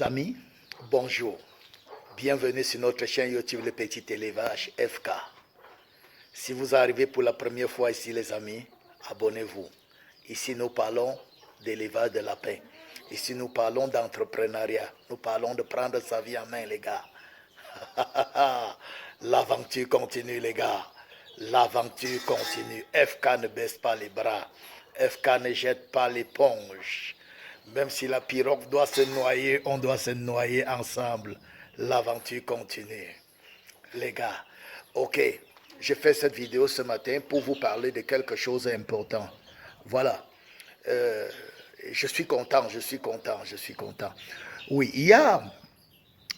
Amis, bonjour. Bienvenue sur notre chaîne YouTube Le Petit Élevage FK. Si vous arrivez pour la première fois ici les amis, abonnez-vous. Ici nous parlons d'élevage de lapins. Ici nous parlons d'entrepreneuriat. Nous parlons de prendre sa vie en main les gars. L'aventure continue les gars. L'aventure continue. FK ne baisse pas les bras. FK ne jette pas l'éponge. Même si la pirogue doit se noyer, on doit se noyer ensemble. L'aventure continue. Les gars, ok, j'ai fait cette vidéo ce matin pour vous parler de quelque chose d'important. Voilà. Je suis content. Oui, il y a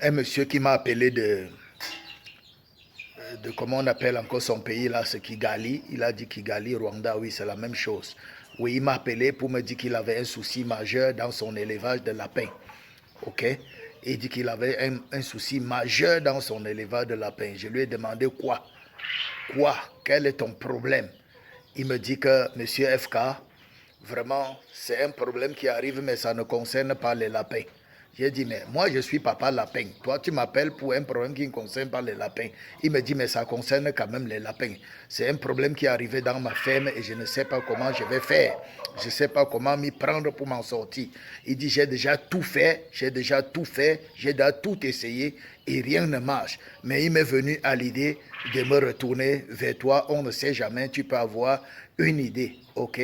un monsieur qui m'a appelé de comment on appelle encore son pays là, c'est Kigali. Il a dit Kigali, Rwanda, oui, c'est la même chose. Oui, il m'a appelé pour me dire qu'il avait un souci majeur dans son élevage de lapins. Ok? Il dit qu'il avait un souci majeur dans son élevage de lapins. Je lui ai demandé quoi? Quoi? Quel est ton problème? Il me dit que, monsieur FK, vraiment, c'est un problème qui arrive, mais ça ne concerne pas les lapins. J'ai dit, mais moi, je suis papa lapin. Toi, tu m'appelles pour un problème qui ne concerne pas les lapins. Il me dit, mais ça concerne quand même les lapins. C'est un problème qui est arrivé dans ma ferme et je ne sais pas comment je vais faire. Je ne sais pas comment m'y prendre pour m'en sortir. Il dit, j'ai déjà tout fait, j'ai déjà tout essayé et rien ne marche. Mais il m'est venu à l'idée de me retourner vers toi. On ne sait jamais, tu peux avoir une idée, ok?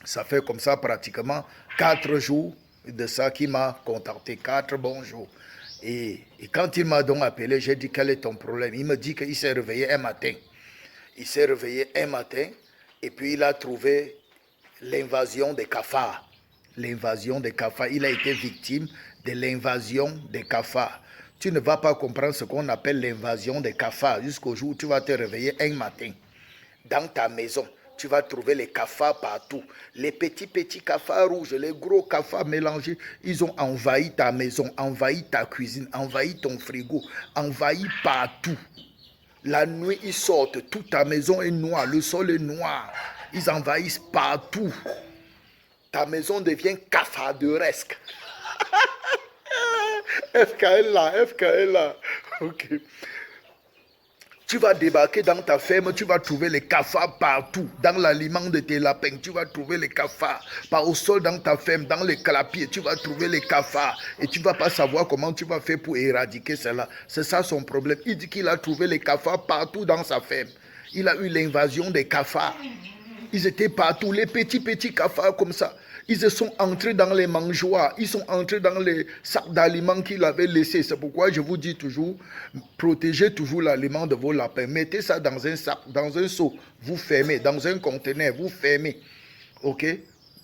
Ça fait comme ça pratiquement 4 jours de ça qui m'a contacté, 4 bons jours. Et quand il m'a donc appelé, j'ai dit, quel est ton problème? Il me dit qu'il s'est réveillé un matin. Il s'est réveillé un matin et puis il a trouvé l'invasion des cafards. L'invasion des cafards. Il a été victime de l'invasion des cafards. Tu ne vas pas comprendre ce qu'on appelle l'invasion des cafards jusqu'au jour où tu vas te réveiller un matin dans ta maison. Tu vas trouver les cafards partout. Les petits cafards rouges, les gros cafards mélangés, ils ont envahi ta maison, envahi ta cuisine, envahi ton frigo, envahi partout. La nuit, ils sortent, toute ta maison est noire, le sol est noir. Ils envahissent partout. Ta maison devient cafarderesque. FK est là. Ok. Tu vas débarquer dans ta ferme, tu vas trouver les cafards partout. Dans l'aliment de tes lapins, tu vas trouver les cafards. Par au sol dans ta ferme, dans les clapiers, tu vas trouver les cafards. Et tu ne vas pas savoir comment tu vas faire pour éradiquer cela. C'est ça son problème. Il dit qu'il a trouvé les cafards partout dans sa ferme. Il a eu l'invasion des cafards. Ils étaient partout, les petits cafards comme ça. Ils se sont entrés dans les mangeoires, ils sont entrés dans les sacs d'aliments qu'il avait laissés. C'est pourquoi je vous dis toujours, protégez toujours l'aliment de vos lapins. Mettez ça dans un sac, dans un seau, vous fermez. Dans un conteneur, vous fermez. Ok?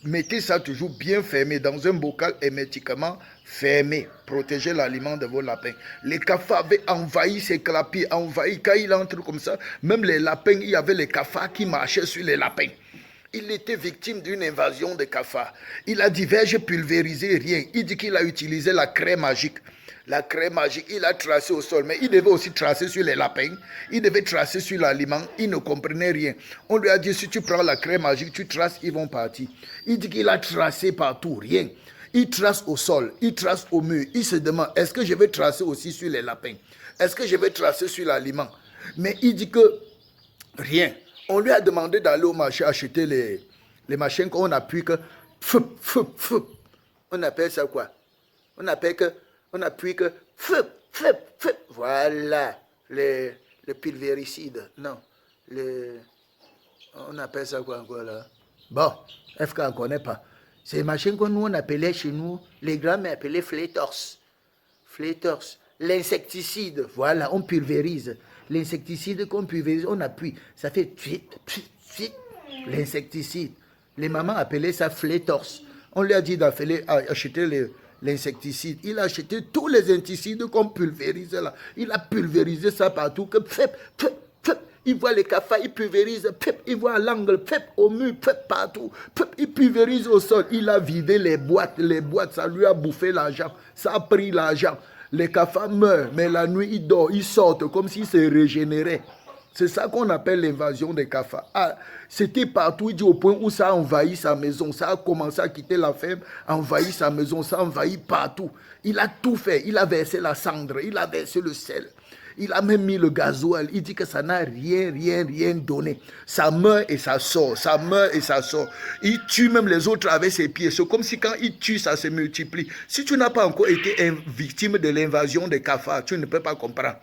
Mettez ça toujours bien fermé, dans un bocal hermétiquement fermé. Protégez l'aliment de vos lapins. Les cafards avaient envahi ces clapiers, envahi. Quand il entre comme ça, même les lapins, il y avait les cafards qui marchaient sur les lapins. Il était victime d'une invasion de cafards. Il a dit, vais-je pulvériser? Rien. Il dit qu'il a utilisé la craie magique. La craie magique, il a tracé au sol. Mais il devait aussi tracer sur les lapins. Il devait tracer sur l'aliment. Il ne comprenait rien. On lui a dit, si tu prends la craie magique, tu traces, ils vont partir. Il dit qu'il a tracé partout, rien. Il trace au sol, il trace au mur. Il se demande, est-ce que je vais tracer aussi sur les lapins? Est-ce que je vais tracer sur l'aliment? Mais il dit que rien. On lui a demandé d'aller au marché acheter les machines qu'on appuie que... On appelle ça quoi? On appuie que... Voilà. Le pulvéricide. Non. On appelle ça quoi encore là? Bon, FK ne connaît pas. C'est les machines que nous on appelait chez nous, les grands appelaient flétors. L'insecticide, voilà, on pulvérise. L'insecticide qu'on pulvérise, on appuie. Ça fait tuit. L'insecticide. Les mamans appelaient ça flétors. On lui a dit d'acheter l'insecticide. Il a acheté tous les insecticides qu'on pulvérisait là. Il a pulvérisé ça partout. Il voit les cafards, il pulvérise, il voit à l'angle, au mur, partout, il pulvérise au sol. Il a vidé les boîtes, ça lui a bouffé l'argent, ça a pris l'argent. Les cafards meurent, mais la nuit, ils dorment, ils sortent comme s'ils se régénéraient. C'est ça qu'on appelle l'invasion des cafards. Ah, c'était partout, il dit au point où ça a envahi sa maison. Ça a commencé à quitter la ferme, envahi sa maison, ça a envahi partout. Il a tout fait. Il a versé la cendre, il a versé le sel. Il a même mis le gasoil. Il dit que ça n'a rien donné. Ça meurt et ça sort. Ça meurt et ça sort. Il tue même les autres avec ses pieds. C'est comme si quand il tue, ça se multiplie. Si tu n'as pas encore été victime de l'invasion des cafards, tu ne peux pas comprendre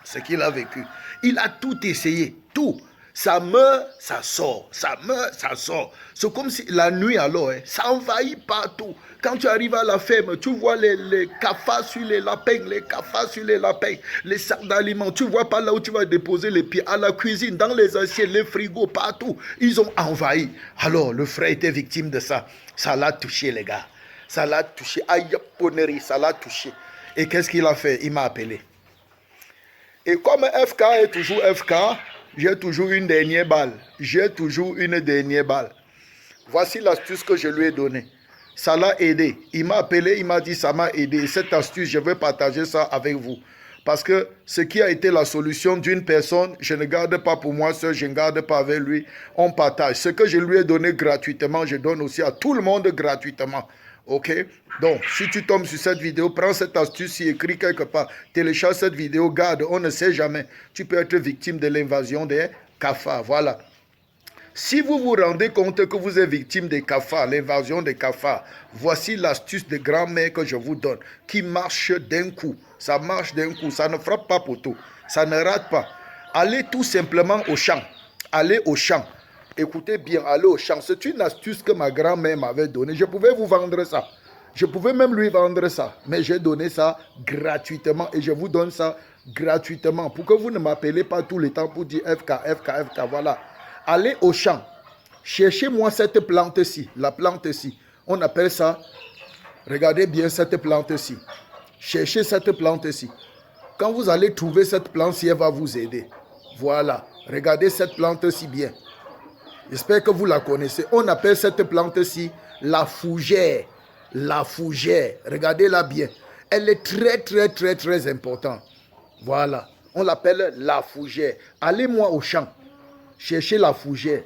ce qu'il a vécu. Il a tout essayé. Tout. Ça meurt, ça sort. Ça meurt, ça sort. C'est comme si la nuit alors, ça envahit partout. Quand tu arrives à la ferme, tu vois les cafards sur les lapins, les cafards sur les lapins, les sacs d'aliments. Tu vois pas là où tu vas déposer les pieds. À la cuisine, dans les assiettes, les frigos, partout. Ils ont envahi. Alors, le frère était victime de ça. Ça l'a touché, les gars. Ça l'a touché. Aïe, ponnerie, ça l'a touché. Et qu'est-ce qu'il a fait? Il m'a appelé. Et comme FK est toujours FK, j'ai toujours une dernière balle. J'ai toujours une dernière balle. Voici l'astuce que je lui ai donnée. Ça l'a aidé. Il m'a appelé, il m'a dit ça m'a aidé. Cette astuce, je vais partager ça avec vous. Parce que ce qui a été la solution d'une personne, je ne garde pas pour moi seul, je ne garde pas avec lui. On partage. Ce que je lui ai donné gratuitement, je donne aussi à tout le monde gratuitement. Ok? Donc, si tu tombes sur cette vidéo, prends cette astuce, y écris quelque part, télécharge cette vidéo, garde, on ne sait jamais. Tu peux être victime de l'invasion des cafards. Voilà. Si vous vous rendez compte que vous êtes victime des cafards, l'invasion des cafards, voici l'astuce de grand-mère que je vous donne, qui marche d'un coup. Ça marche d'un coup, ça ne frappe pas poteau, ça ne rate pas. Allez tout simplement au champ. Allez au champ. Écoutez bien, allez au champ. C'est une astuce que ma grand-mère m'avait donnée. Je pouvais vous vendre ça. Je pouvais même lui vendre ça. Mais j'ai donné ça gratuitement et je vous donne ça gratuitement pour que vous ne m'appelez pas tout le temps pour dire FK, FK, FK. Voilà. Allez au champ. Cherchez-moi cette plante-ci. La plante-ci. On appelle ça. Regardez bien cette plante-ci. Cherchez cette plante-ci. Quand vous allez trouver cette plante-ci, elle va vous aider. Voilà. Regardez cette plante-ci bien. J'espère que vous la connaissez. On appelle cette plante-ci la fougère. La fougère. Regardez-la bien. Elle est très importante. Voilà. On l'appelle la fougère. Allez-moi au champ. Cherchez la fougère.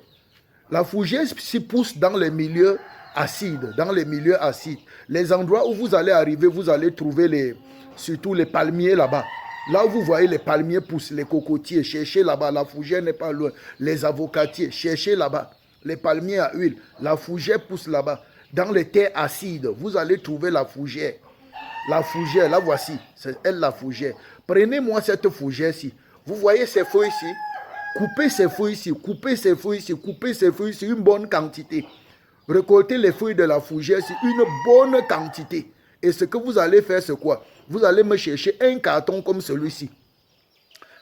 La fougère s'y pousse dans les milieux acides. Dans les milieux acides. Les endroits où vous allez arriver, vous allez trouver surtout les palmiers là-bas. Là où vous voyez les palmiers poussent, les cocotiers, cherchez là-bas. La fougère n'est pas loin. Les avocatiers, cherchez là-bas. Les palmiers à huile, la fougère pousse là-bas. Dans les terres acides, vous allez trouver la fougère. La fougère, là voici, c'est elle la fougère. Prenez-moi cette fougère-ci. Vous voyez ces feuilles ici? Coupez ces feuilles ici, coupez ces feuilles ici, coupez ces feuilles ici, une bonne quantité. Récoltez les feuilles de la fougère ici, une bonne quantité. Et ce que vous allez faire, c'est quoi? Vous allez me chercher un carton comme celui-ci.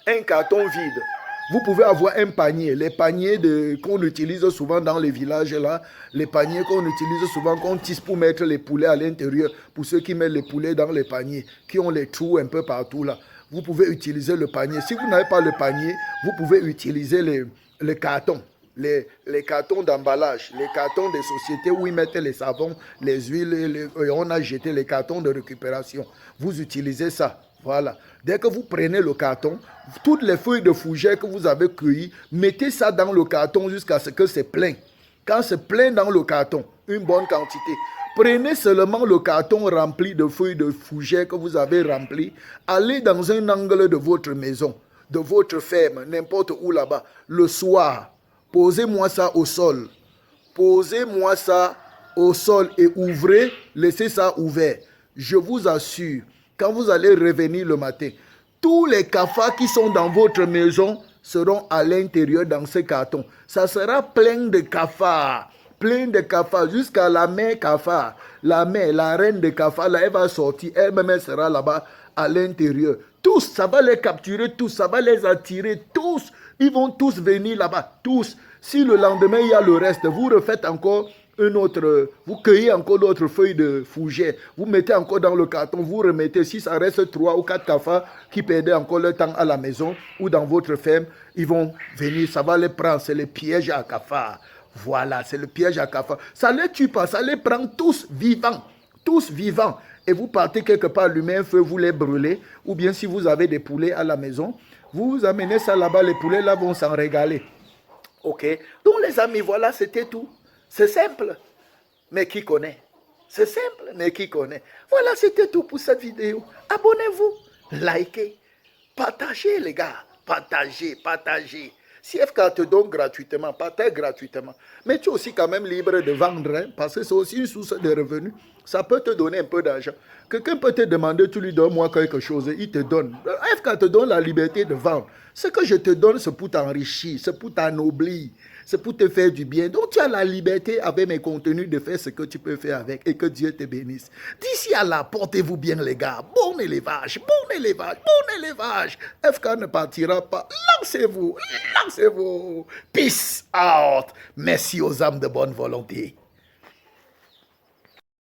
Un carton vide. Vous pouvez avoir un panier. Les paniers qu'on utilise souvent dans les villages là. Les paniers qu'on utilise souvent, qu'on tisse pour mettre les poulets à l'intérieur. Pour ceux qui mettent les poulets dans les paniers, qui ont les trous un peu partout là. Vous pouvez utiliser le panier. Si vous n'avez pas le panier, vous pouvez utiliser les cartons. Les cartons d'emballage, les cartons des sociétés où ils mettent les savons, les huiles, et on a jeté les cartons de récupération. Vous utilisez ça, voilà. Dès que vous prenez le carton, toutes les feuilles de fougère que vous avez cueillies, mettez ça dans le carton jusqu'à ce que c'est plein. Quand c'est plein dans le carton, une bonne quantité, prenez seulement le carton rempli de feuilles de fougère que vous avez rempli, allez dans un angle de votre maison, de votre ferme, n'importe où là-bas, le soir. Posez-moi ça au sol. Posez-moi ça au sol et ouvrez, laissez ça ouvert. Je vous assure, quand vous allez revenir le matin, tous les cafards qui sont dans votre maison seront à l'intérieur dans ce carton. Ça sera plein de cafards. Plein de cafards, jusqu'à la mère cafard. La mère, la reine de cafards, là, elle va sortir. Elle-même sera là-bas à l'intérieur. Tous, ça va les capturer, tous, ça va les attirer, tous. Ils vont tous venir là-bas, tous. Si le lendemain, il y a le reste, vous refaites encore une autre, vous cueillez encore d'autres feuilles de fougère, vous mettez encore dans le carton, vous remettez. Si ça reste 3 ou 4 cafards qui perdaient encore leur temps à la maison ou dans votre ferme, ils vont venir, ça va les prendre. C'est le piège à cafards. Voilà, c'est le piège à cafards. Ça ne les tue pas, ça les prend tous vivants. Tous vivants. et vous partez quelque part, allumer un feu, vous les brûlez, ou bien si vous avez des poulets à la maison, vous amenez ça là-bas, les poulets là vont s'en régaler. Ok? Donc les amis, voilà, c'était tout. C'est simple, mais qui connaît? C'est simple, mais qui connaît? Voilà, c'était tout pour cette vidéo. Abonnez-vous, likez, partagez les gars, partagez, partagez. Si FK te donne gratuitement, partage gratuitement. Mais tu es aussi quand même libre de vendre, hein, parce que c'est aussi une source de revenus. Ça peut te donner un peu d'argent. Quelqu'un peut te demander, tu lui donnes moi quelque chose, il te donne. FK te donne la liberté de vendre. Ce que je te donne, c'est pour t'enrichir, c'est pour t'ennoblir, c'est pour te faire du bien. Donc tu as la liberté avec mes contenus de faire ce que tu peux faire avec et que Dieu te bénisse. D'ici à là, portez-vous bien les gars. Bon élevage, bon élevage, bon élevage. FK ne partira pas. Lancez-vous, lancez-vous. Peace out. Merci aux âmes de bonne volonté.